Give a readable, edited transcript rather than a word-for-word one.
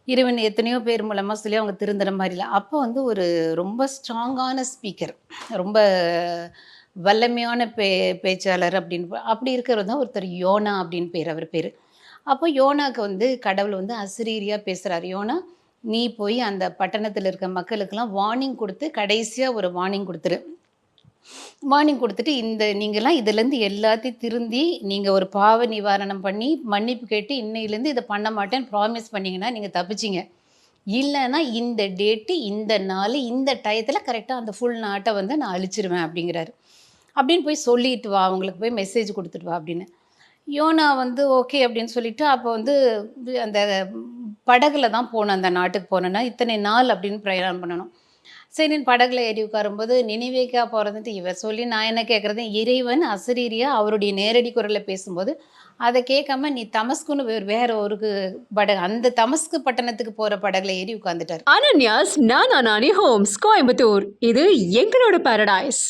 இறைவன் எத்தனையோ பேர் மூலமா சொல்லி அவங்க திருந்துற மாரி இல்ல. அப்போ வந்து ஒரு ரொம்ப ஸ்ட்ராங்கான ஸ்பீக்கர். ரொம்ப வல்லமையான பேச்சாளர் அப்படின்னு அப்படி இருக்கிறவர் தான் ஒருத்தர் யோனா அப்படின்னு பேரு. அவர் பேரு. அப்போ யோனாக்கு வந்து கடவுள் வந்து அசரீரியா பேசுறாரு. யோனா, நீ போய் அந்த பட்டணத்தில இருக்க மக்களுக்கெல்லாம் வார்னிங் குடுத்து, கடைசியா ஒரு வார்னிங் குடுத்துரு. வார்னிங் குடுத்துட்டு, நீங்கலாம் இதுலேருந்து எல்லாத்தையும் திருந்தி, நீங்க ஒரு பாவ நிவாரணம் பண்ணி, மன்னிப்பு கேட்டு, இன்னையிலேருந்து இத பண்ண மாட்டேன்னு ப்ராமிஸ் பண்ணீங்கன்னா, நீங்க தப்பிச்சீங்க. இல்லன்னா, இந்த டேட்டு, இந்த நாளு, இந்த டயத்துல கரெக்ட்டா அந்த ஃபுல் நாட்ட வந்து நான் அழிச்சிருவேன் அப்டிங்கிறாரு. அப்டின்னு போய் சொல்லிட்டு வா, அவங்களுக்கு போய் மெசேஜ் குடுத்துட்டு வா அப்டின்னு. யோனா வந்து ஓகே அப்டின்னு சொல்லிட்டு, அப்போ வந்து அந்த படகுல தான் போணும் அந்த நாட்டுக்கு போணும்னா, இத்தனை நாள் அப்டின்னு பிரயாணம் பண்ணணும். சரின்னு படகுல ஏறி உட்காரும்போது, நினிவேக்கா போறதுன்ட்டு இவர் சொல்லி நான் என்ன கேட்கறது, இறைவன் அசரீரியா அவருடைய நேரடி குரல்ல பேசும்போது, அத கேட்காம நீ தமஸ்குன்னு வேற ஒரு படகு அந்த தமஸ்கு பட்டணத்துக்கு போற படகுல ஏறி உட்கார்ந்துட்டாரு. அனன்யாஸ் நானா நானி ஹோம்ஸ் கோயம்புத்தூர். இது எங்களோட பாரடைஸ்.